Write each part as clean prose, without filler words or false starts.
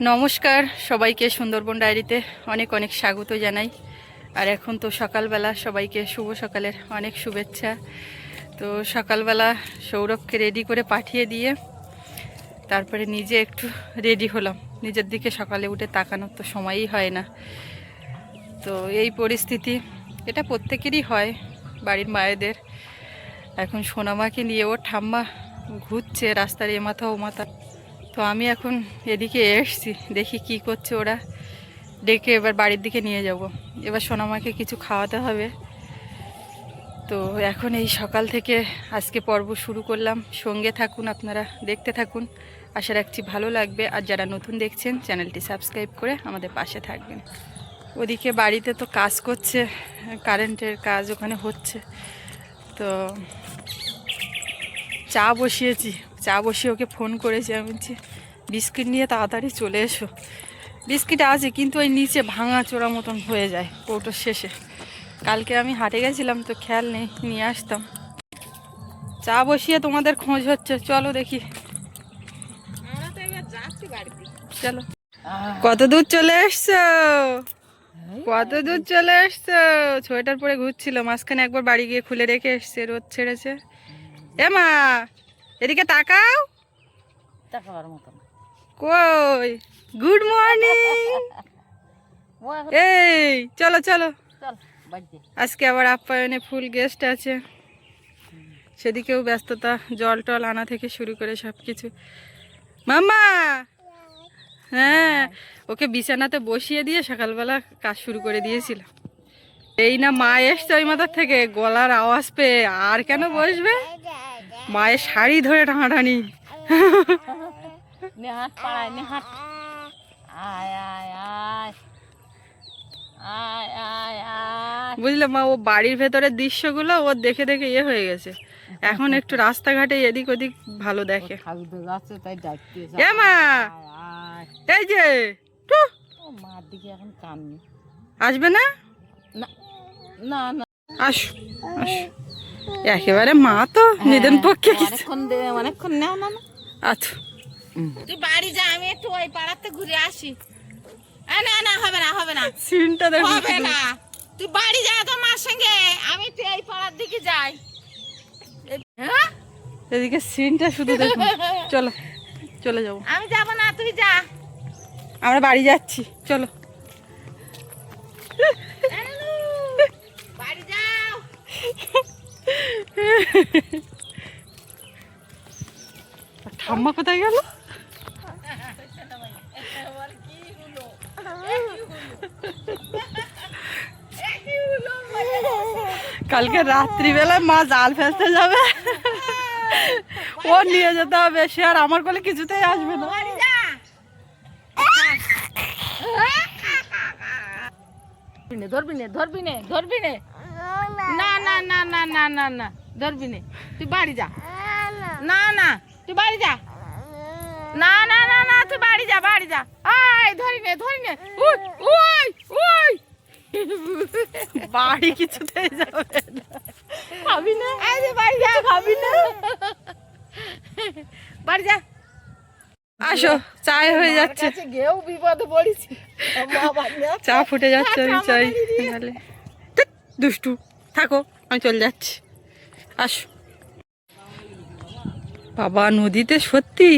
নমস্কার সবাইকে সুন্দরবন ডায়েরিতে অনেক অনেক স্বাগত জানাই। আর এখন তো সকালবেলা, সবাইকে শুভ সকালের অনেক শুভেচ্ছা। তো সকালবেলা সৌরভকে রেডি করে পাঠিয়ে দিয়ে তারপরে নিজে একটু রেডি হলাম। নিজের দিকে সকালে উঠে তাকানোর তো সময়ই হয় না। তো এই পরিস্থিতি, এটা প্রত্যেকেরই হয়, বাড়ির মায়েদের। এখন সোনামাকে নিয়ে ওর ঠাম্মা ঘুরছে রাস্তার এ মাথা ও মাথা। তো আমি এখন এদিকে এসছি, দেখি কি করছে ওরা। ডেকে এবার বাড়ির দিকে নিয়ে যাব। এবার সোনামাকে কিছু খাওয়াতে হবে। তো এখন এই সকাল থেকে আজকে পর্ব শুরু করলাম। সঙ্গে থাকুন, আপনারা দেখতে থাকুন, আশা রাখছি ভালো লাগবে। আর যারা নতুন দেখছেন চ্যানেলটি সাবস্ক্রাইব করে আমাদের পাশে থাকবেন। ওদিকে বাড়িতে তো কাজ করছে, কারেন্টের কাজ ওখানে হচ্ছে। তো চা বসিয়েছি, চা বসিয়ে ওকে ফোন করেছি, আমি বলছি বিস্কিট নিয়ে তাড়াতাড়ি চলে এসো। বিস্কিট আছে কিন্তু ওই নিচে ভাঙা চোরা মতন হয়ে যায় কৌটোর শেষে। কালকে আমি হাটে গেছিলাম তো খেয়াল নেই, নিয়ে আসতাম। চা বসিয়ে তোমাদের খোঁজ হচ্ছে, চলো দেখি। চলো, কত দূর চলে এসছো? কত দূর চলে এসছো? সোয়েটার পরে ঘুরছিল, মাঝখানে একবার বাড়ি গিয়ে খুলে রেখে এসছে, রোদ ছেড়েছে। এ মা, এদিকে তাকাও। তাকাবার মতন কই, গুড মর্নিং। এই চলো চলো, চল বাড়িতে। আজকে আবার আপ্যায়নে ফুল গেস্ট আছে, সেদিকেও ব্যস্ততা, জল টল আনা থেকে শুরু করে সব কিছু। মাম্মা, হ্যাঁ, ওকে বিছানাতে বসিয়ে দিয়ে সকালবেলা কাজ শুরু করে দিয়েছিল। এই না মা এসছে ওই মাথার থেকে, গলার আওয়াজ পেয়ে আর কেন বসবে, মায়ের শাড়ি ধরে টানাটানি। নেহাত পাড়ায় নেহাত, আয় আয় আয় আয় আয় আয়। বুঝলে মা, ও বাড়ির ভেতরের দৃশ্যগুলো ওর দেখে দেখে ইয়ে হয়ে গেছে। এখন একটু রাস্তাঘাটে এদিক ওদিক ভালো দেখে। খালতে যাচ্ছে তাই ডাকতে এ মা, এই যে টু, ও মার দিকে এখন কান নেই। আসবে না? না না না, আসো আসো, একেবারে মা তো নিদেন পক্ষে কিছু। অনেকক্ষণ নেও না না। আচ্ছা, তুই বাড়ি যা, আমি একটু ওই পাড়াতে ঘুরে আসি। না না, হবে না হবে না, সিনটা দেখো। হবে না, তুই বাড়ি যা তোর মার সঙ্গে, আমি তো এই পাড়ার দিকে যাই। হ্যাঁ, এদিকে সিনটা শুধু দেখুন। চলো চলে যাবো, আমি যাব না, তুই যা। আমরা বাড়ি যাচ্ছি, চলো। বাড়ি যাও। ঠাম্মা কোথায় গেল? কালকে রাত্রিবেলায় মা জাল ফেলতে যাবে, ও নিয়ে যেতে হবে, সে আর আমার কোলে কিছুতেই আসবে না। ধরবি নে ধরবি নে ধরবি নে, না না না না না না না, ধরবি নে, তুই বাড়ি যা। না না, তুই বাড়ি যা। না না না না, তুই বাড়ি যা, বাড়ি যা। আয় ধরি নে ধরি নে, উই উই উই। বাড়ি কিছুতেই যাবে না, খাবি না, এই যে বাড়ি যা, খাবি না, বাড়ি যা। আসো, চায় হয়ে যাচ্ছে, গেও বিপদে পড়েছি, চা ফুটে যাচ্ছে, আমি চাই নাহলে। ধ্যাৎ, দুষ্টু থাকো, আমি চলে যাচ্ছি। আসো বাবা, নদীতে সত্যি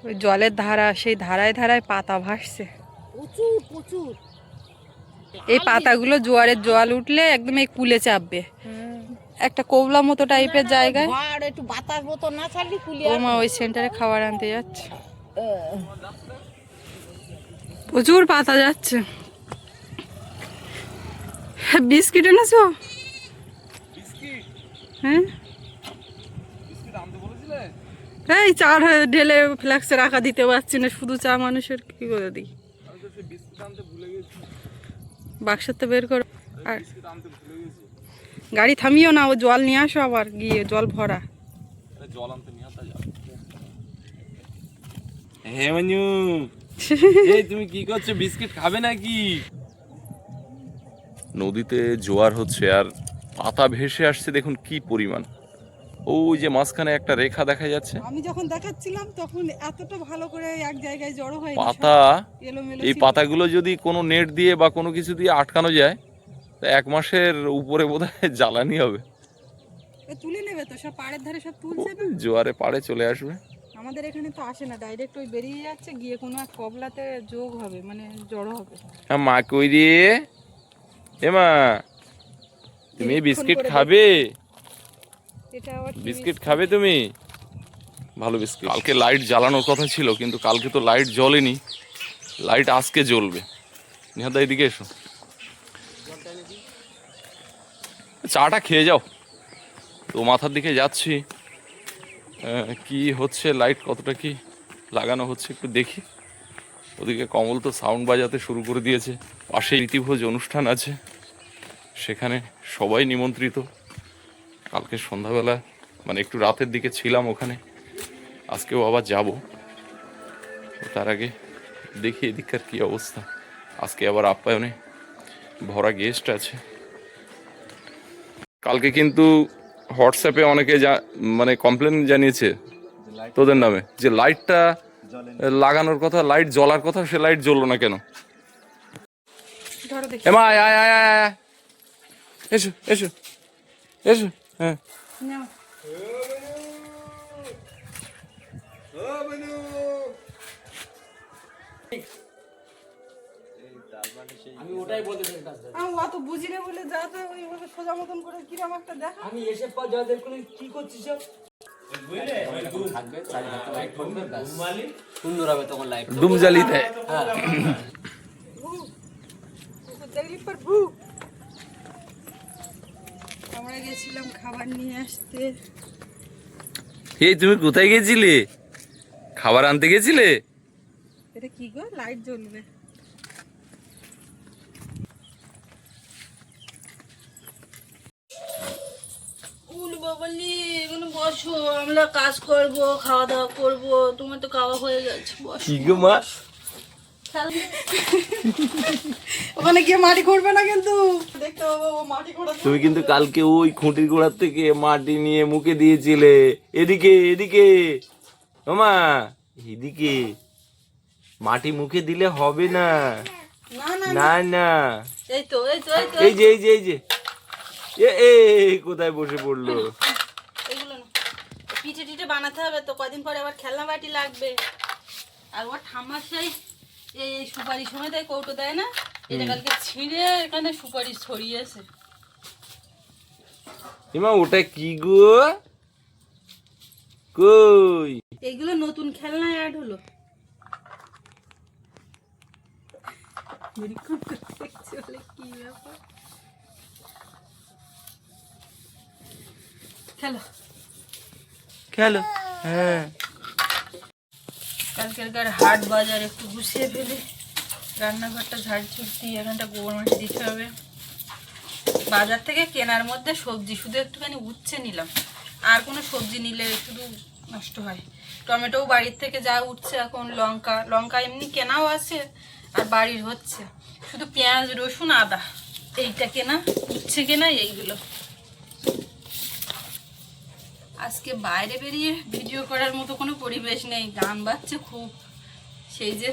ওই জলের ধারা, সেই ধারায় ধারায় পাতা ভাসছে। প্রচুর প্রচুর। এই পাতাগুলো জোয়ারের জল উঠলে একদম এই কুলে চাপবে, একটা কৌলা মতো টাইপের জায়গায়। একটু বাতাস মতো না ছাড়লি কুলি। ও মা ওই সেন্টারে খাবার আনতে যাচ্ছে, প্রচুর পাতা যাচ্ছে। বিস্কিট এনেছো? হ্যাঁ, এই চা ঢেলে ফ্লাক্সে রাখা দিতে পারছি না, শুধু চা মানুষের কি করে দিই। বাক্সের তো বের করো, আর গাড়ি থামিও না, ও জল নিয়ে আসো, আবার গিয়ে জল ভরা। হে মঞ্জু, এই তুমি কি করছো? বিস্কিট খাবে নাকি? নদীতে জোয়ার হচ্ছে আর পাতা ভেসে আসছে, দেখুন কি পরিমাণ। ওই যে মাঝখানে একটা রেখা দেখা যাচ্ছে। আমি যখন দেখাচ্ছিলাম তখন এতটা ভালো করে এক জায়গায় জড়ো হয়নি, পাতা, সব এলোমেলো এই ছিল। পাতাগুলো যদি কোনো নেট দিয়ে বা কোনো কিছু দিয়ে আটকানো যায়, তো 1 মাসের উপরে বোধহয় জ্বালানি হবে। এ তুলে নেবে তো, সব পাড়ের ধারে সব তুলছে না। জোয়ারে পাড়ে চলে আসবে। আমাদের এখানে তো আসে না, ডাইরেক্ট ওই বেরিয়ে যাচ্ছে, গিয়ে কোনো এক কবলাতে যোগ হবে, মানে জড়ো হবে। হ্যাঁ মা কই রে, এ মা তুমি নিরীক্ষণ বিস্কিট করে খাবে? এটা আবার কি বিস্কিট খাবে তুমি? ভালো বিস্কিট। কালকে লাইট জ্বালানোর কথা ছিল, কিন্তু কালকে তো লাইট জ্বলেনি। লাইট আজকে জ্বলবে। নিহাদা এদিকে এসো, চাটা খেয়ে যাও। তো মাথার দিকে যাচ্ছি, কি হচ্ছে, লাইট কতটা কি লাগানো হচ্ছে একটু দেখি। ওদিকে কমল তো সাউন্ড বাজাতে শুরু করে দিয়েছে। পাশে ইতিভোজ অনুষ্ঠান আছে, সেখানে সবাই নিমন্ত্রিত। কালকে সন্ধ্যাবেলা মানে একটু রাতের দিকে ছিলাম ওখানে, আজকেও আবার যাব। তার আগে দেখি এদিককার কি অবস্থা। আজকে আবার আপ্যায়নে ভরা গেস্ট আছে। কালকে কিন্তু হোয়াটসঅ্যাপে অনেকে মানে কমপ্লেন জানিয়েছে তোদের নামে, যে লাইটটা লাগানোর কথা, লাইট জ্বলার কথা, সে লাইট জ্বললো না কেন? ধরো দেখি। এমা আয় আয় আয় আয় আয়। এসো এসো এসো। হ্যাঁ নাও। আমি ওটাই বলতে চাইতাম। আমি অত বুঝি না বলে যা তো ওইভাবে সোজা মতন করে কিরম একটা দেখা। আমি এসে পর যাদের কোন কি করছিস সব থাকবে, চারি হাতে লাইট থাকবে, ব্যাস। সুন্দর হবে তখন লাইট। ডুম জ্বালিতে। হ্যাঁ দেখলি পর ভু। আমরা গেছিলাম খাবার নিয়ে আসতে। এই তুমি কোথায় গেছিলে? খাবার আনতে গেছিলে? এটা কি গো, লাইট জ্বলবে? বাবালি এখানে বসো, আমরা কাজ করব, খাওয়া দাওয়া করব, তোমার তো খাওয়া হয়ে গেছে, বসো। কি গো মা? ওখানে গিয়ে মাটি খুঁড়বে না কিন্তু, দেখতে পাবো ও মাটি খোঁড়া। তুমি কিন্তু কালকে ওই খুঁটির গোড়ার থেকে মাটি নিয়ে মুখে দিয়েছিলে। এদিকে এদিকে ওমা, এদিকে মাটি মুখে দিলে হবে না। না না না না, এই তো এই তো এই তো এই যে এই যে এই যে এ কোথায় বসে পড়লো? এগুলো না, পিঠে টিঠে বানাতে হবে তো, কদিন পরে আবার খেলনা বাটি লাগবে। আর ওর ঠাম্মা সেই এই সুপারি সময় দেয়, কৌটো দেয় না, এটা কালকে ছিঁড়ে এখানে সুপারি ছড়িয়েছে। এমা ওটা কি গো? কই? এইগুলো নতুন খেলনা অ্যাড হলো। নিরীক্ষণ করে দেখছি বলে কি ব্যাপার। খেলো। খেলো। হ্যাঁ কালকেরকার হাট বাজার একটু গুছিয়ে ফেলে, রান্নাঘরটা ঝাড়ঝুড় দিয়ে এখানটা গোবর মাটি দিতে হবে। বাজার থেকে কেনার মধ্যে সবজি শুধু একটুখানি উচ্ছে নিলাম, আর কোনো সবজি নিলে শুধু নষ্ট হয়। টমেটোও বাড়ির থেকে যা উঠছে এখন, লঙ্কা লঙ্কা এমনি কেনাও আছে আর বাড়ির হচ্ছে, শুধু পেঁয়াজ রসুন আদা এইটা কেনা, উচ্ছে কেনা, এইগুলো। আজকে বাইরে বেরিয়ে ভিডিও করার মতো কোনো পরিবেশ নেই, গান বাজছে খুব। সেই যে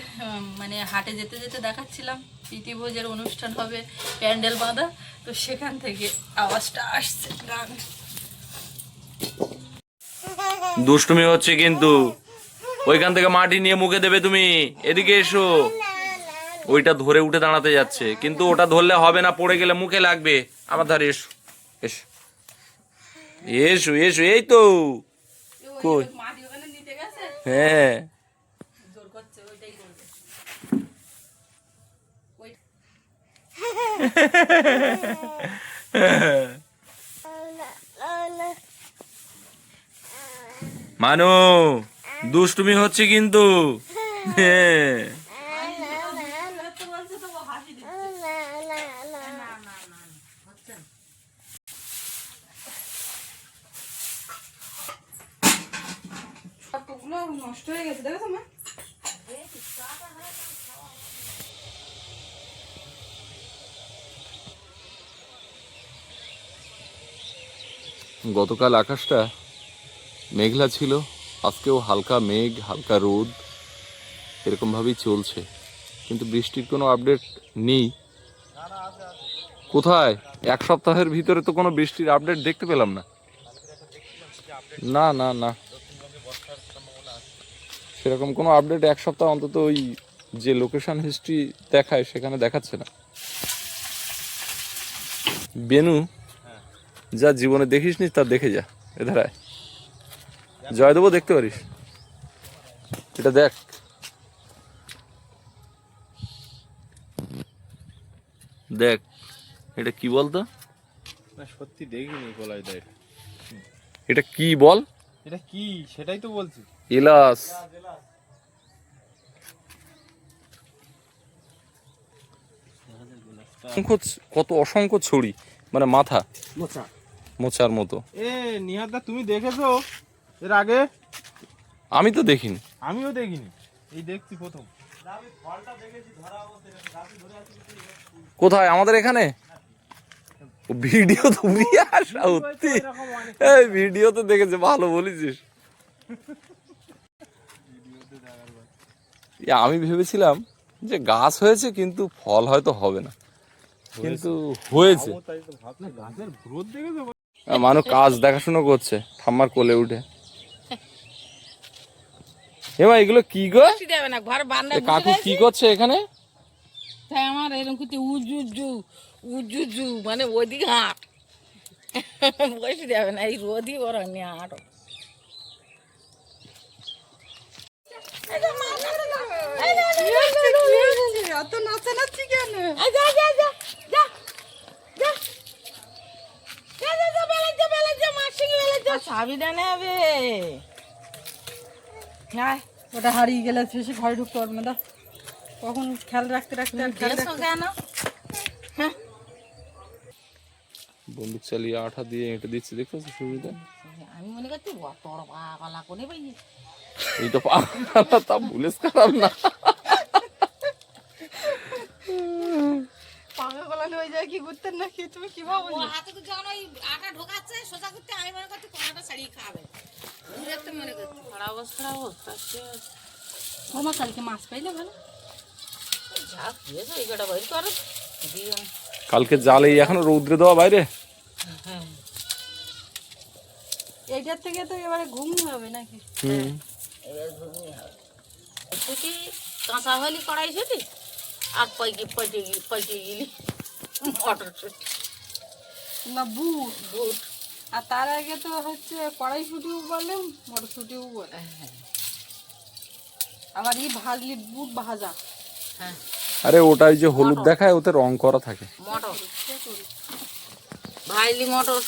মানে হাটে যেতে যেতে দেখাচ্ছিলাম, প্রীতিভোজের অনুষ্ঠান হবে, প্যান্ডেল বাঁধা, তো সেখান থেকে আওয়াজটা আসছে গান। দুষ্টুমি হচ্ছে কিন্তু, ওইখান থেকে মাটি নিয়ে মুখে দেবে তুমি। এদিকে এসো। ওইটা ধরে উঠে দাঁড়াতে যাচ্ছে, কিন্তু ওটা ধরলে হবে না, পড়ে গেলে মুখে লাগবে। আমার ধারে এসো এসো এসো এসো, এই তো। কই? মাটি ওখানে নিতে গেছে, হ্যাঁ জোর করছে, ওইটাই করবে। মানু দুষ্টুমি হচ্ছে কিন্তু। হ্যাঁ ওগুলো নষ্ট হয়ে গেছে, দেখো মা। গতকাল আকাশটা মেঘলা ছিল, আজকেও হালকা মেঘ হালকা রোদ এরকমভাবেই চলছে, কিন্তু বৃষ্টির কোনো আপডেট নেই। কোথায়? এক সপ্তাহের ভিতরে তো কোনো বৃষ্টির আপডেট দেখতে পেলাম না। না না না, সেরকম কোনো আপডেট এক সপ্তাহ অন্তত ওই যে লোকেশন হিস্ট্রি দেখায় সেখানে দেখাচ্ছে না। বেনু, যা জীবনে দেখিসনি তা দেখে যা। এধারায় জয়দেবও দেখতে পারিস, এটা দেখ। দেখ এটা কি বলতো? না সত্যি দেখিনি গলায় দেয়। এটা কি বল? এটা কি সেটাই তো বলছি। ইলাস। কত অসংখ্য ছড়ি, মানে মাথা মোচার মতো। এ নিহারদা তুমি দেখেছো এর আগে? আমি তো দেখিনি। আমিও দেখিনি, এই দেখছি প্রথম। কোথায়? আমাদের এখানে? ভিডিও তো উড়িয়ে আসা সত্যি। এই ভিডিও তো দেখেছে, ভালো বলেছিস। আমি ভেবেছিলাম যে গাছ হয়েছে কিন্তু ফল হয়তো হবে না, কিন্তু হয়েছে। গাছের গ্রোথ দেখেছো? মানুষ কাজ দেখাশুনো করছে ঠাম্মার কোলে উঠে। এমা এগুলো কি গো? দেবে না ঘর বান্ধা এ কাকু কি করছে এখানে? তাই আমার এরকম কিছু উজুজু উজুজু মানে ওদিকে হাঁট বসে দেবে না, এই রোদই বরং নিয়ে হাঁটো। এত নাচানাচি কেন? সাবিধানে হবে। হ্যাঁ ওটা হারিয়ে গেলে শেষে ঘরে ঢুকতে পারবে না। কখন খেয়াল রাখতে রাখতে আর খেয়াল রাখতে কেন বন্দুক চালিয়ে আঠা দিয়ে এঁটে দিচ্ছে, দেখছো সুবিধা? আমি মনে করছি তোর পাগলা করে ভাই এই তো পাগলা, তা ভুলেস খারাপ না। পাকা গলানো হয়ে যায় কি ঘুরতেন নাকি? তুমি কি ভাবো? হাতে তো যখন ওই আটা ঢোকাচ্ছে সোজা করতে আমি মনে করছি কোনটা ছাড়িয়ে খাবে, বুঝতে মনে করছি খারাপ অবস্থা অবস্থা। আমার কালকে মাছ পাইলে ভালো। যা খেয়েছো এই কটা বাইর করো দিয়ে। কালকে জালে এখনো রৌদ্রে দেওয়া বাইরে। এইটার থেকে তো এবারে ঘুম হবে নাকি? এবার ঘুমিয়ে হবে ছুটি কাঁচা হলি কড়াই ছুটি আর পাইটে গেলি মটরশুটি না বুট। বুট আর তার আগে তো হচ্ছে কড়াইশুটিও বলে মটরশুটিও বলে। আবার এই ভাজলি বুট ভাজা। হ্যাঁ আরে ওটাই যে হলুদ দেখায়, ওতে রং করা থাকে। মটর ভাইলি মটর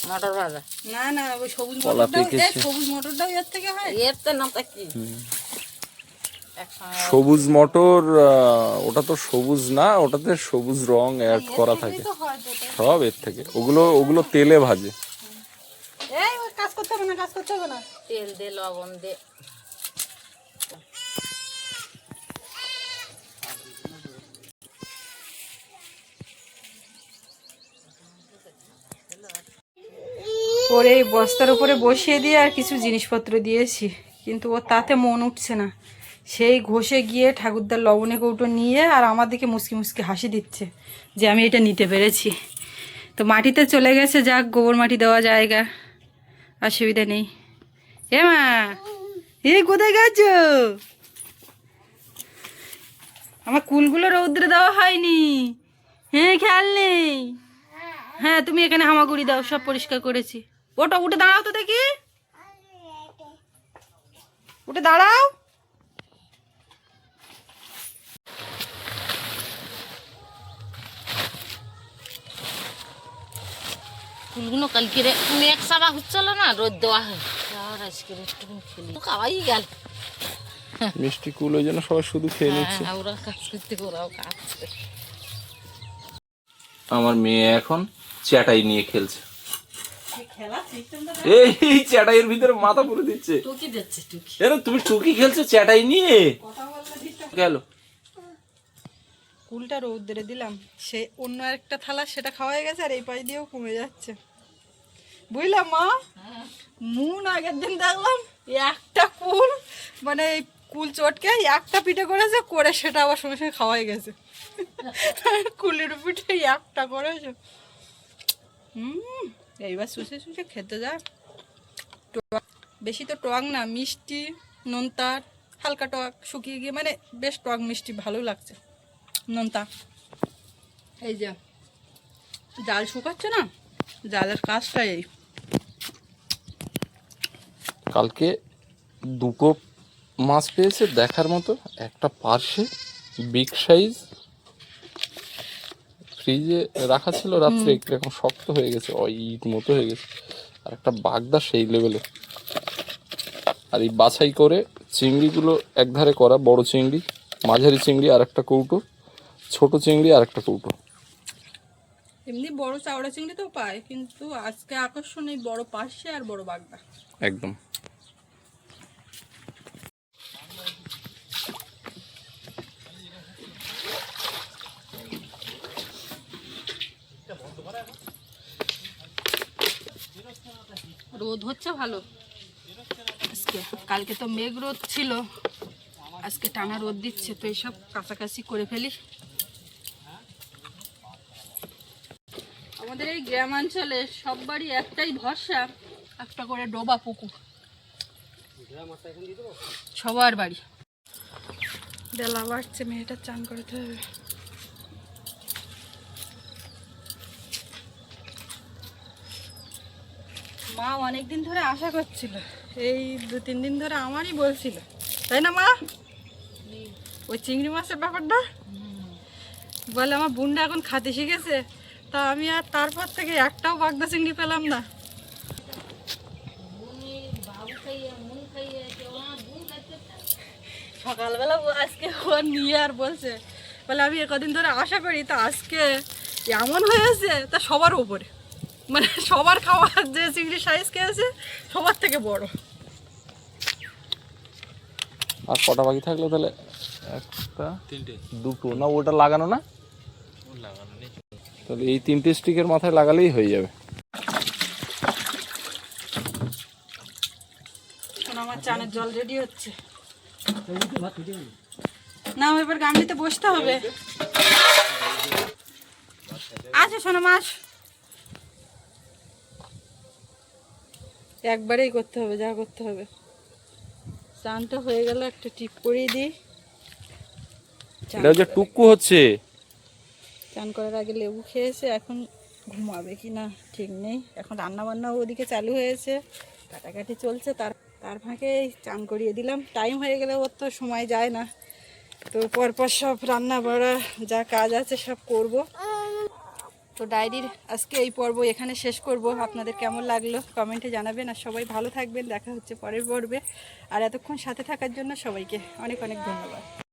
মটর ভাজা। না না ওই সবুজ কলা মটরটাও পেকেছে। সবুজ মটরটাও এর থেকে হয়। এর তো না তা কি একসঙ্গে সবুজ মটর, ওটা তো সবুজ না, ওটাতে সবুজ রং অ্যাড করা থাকে। তো হয় তো। সব এর থেকে। ওগুলো তেলে ভাজে। এই ওই কাজ করতে হবে না, কাজ করতে হবে না। তেল দে লবণ দে ওর এই বস্তার উপরে বসিয়ে দিয়ে আর কিছু জিনিসপত্র দিয়েছি, কিন্তু ও তাতে মন উঠছে না। সেই ঘষে গিয়ে ঠাকুরদার লবণে কৌটো নিয়ে আর আমার দিকে মুসকি মুসকি হাসি দিচ্ছে যে আমি এটা নিতে পেরেছি। তো মাটিতে চলে গেছে, যাক গোবর মাটি দেওয়া জায়গা, অসুবিধা নেই। এ মা, এই কোথায় গেছো? আমার কুলগুলো রৌদ্রে দেওয়া হয়নি। হ্যাঁ খেয়াল নেই। হ্যাঁ তুমি এখানে হামাগুড়ি দাও, সব পরিষ্কার করেছি। ওটা উঠে দাঁড়াও তো দেখি, উঠে দাঁড়াও। ফুলগুলো কালকে মেঘ সাবা হচ্ছিল না, রোদ দেওয়া হয় আর আজকে একটু খেলি খাওয়াই গেল। মিষ্টি কুল ওই জন্য সবাই শুধু খেয়ে নিচ্ছে। হ্যাঁ ওরা কাজ করতে ওরাও কাজ করে। আমার মেয়ে এখন চ্যাটাই নিয়ে খেলছে। এই চ্যাটাইয়ের ভিতরে মাথা পুরে দিচ্ছে। টুকি দিচ্ছে টুকি। এরে তুমি টুকি খেলছো চ্যাটাই নিয়ে? গেল কুলটা রৌদ্রে দিলাম, সে অন্য একটা থালা সেটা খাওয়া হয়ে গেছে, আর এই পাশ দিয়েও কমে যাচ্ছে। বুঝলাম মা, মুন আগের দিন দেখলাম একটা কুল, মানে কুল চটকে একটা পিঠে করেছে, করে সেটা আবার সঙ্গে সঙ্গে খাওয়া হয়ে গেছে। কুলের পিঠে একটা করেছে। এইবার শুষে শুষে খেতে যা। বেশি তো টক না, মিষ্টি নোনতা, হালকা টক শুকিয়ে গিয়ে, মানে বেশ টক মিষ্টি, ভালো লাগছে নোনতা। এই যে জাল শুকাচ্ছে না, জালের কাজটা এই। কালকে দুটো মাছ পেয়েছে দেখার মতো, একটা পার্শে বিগ সাইজ, ফ্রিজে রাখা ছিল রাত্রে, একটু এখন শক্ত হয়ে গেছে, ইট মতো হয়ে গেছে। আর একটা বাগদা সেই লেভেলে। আর এই বাছাই করে চিংড়িগুলো একধারে করা, বড় চিংড়ি, মাঝারি চিংড়ি আর একটা কৌটো, ছোট চিংড়ি আর একটা কৌটো। এমনি বড় চাওড়া চিংড়ি তো পায়, কিন্তু আজকে আকর্ষণ এই বড় পার্শে আর বড় বাগদা। একদম। রোদ হচ্ছে ভালো আজকে, কালকে তো মেঘ রোদ ছিল, আজকে টানা রোদ দিচ্ছে। তো এইসব কাছাকাছি করে ফেলি। আমাদের এই গ্রামাঞ্চলে সব বাড়ি একটাই ভরসা, একটা করে ডোবা পুকুর, সবার বাড়ি। বেলা বাড়ছে, মেয়েটা চান করতে হবে। মা অনেকদিন ধরে আশা করছিল, এই 2-3 দিন ধরে আমারই বলছিল, তাই না মা? ওই চিংড়ি মাছের ব্যাপারটা বলে আমার বোনটা এখন খাতে শিখেছে, তা আমি আর তারপর থেকে একটাও বাগদা চিংড়ি পেলাম না। সকালবেলা আজকে ও নিয়ে আর বলছে, বলে আমি কদিন ধরে আশা করি, তা আজকে এমন হয়েছে তা সবার উপরে, মানে সবার খাওয়ার যে চিংড়ি সাইজ খেয়েছে সবার থেকে বড়। আর কটা বাকি থাকলো তাহলে? একটা, দুটো না, ওটা লাগানো না? তাহলে এই 3টে স্টিকের মাথায় লাগালেই হয়ে যাবে। এখন আমার চানের জল রেডি হচ্ছে না, এবার গামলিতে বসতে হবে। আচ্ছা শোনো মাস, একবারেই করতে হবে, যা করতে হবে। চানটা হয়ে গেল, একটা টিপ করিয়ে দিই। এটা যে টুকু হচ্ছে, চান করার আগে লেবু খেয়েছে, এখন ঘুমাবে কি না ঠিক নেই। এখন রান্না বান্নাও ওদিকে চালু হয়েছে, কাটাকাটি চলছে, তার ফাঁকে চান করিয়ে দিলাম। টাইম হয়ে গেলে ওর তো সময় যায় না, তো পরপর সব রান্না বাড়া যা কাজ আছে সব করব। তো ডায়েরির আজকে এই পর্ব এখানে শেষ করব। আপনাদের কেমন লাগলো কমেন্টে জানাবেন, আর সবাই ভালো থাকবেন। দেখা হচ্ছে পরের পর্বে। আর এতক্ষণ সাথে থাকার জন্য সবাইকে অনেক অনেক ধন্যবাদ।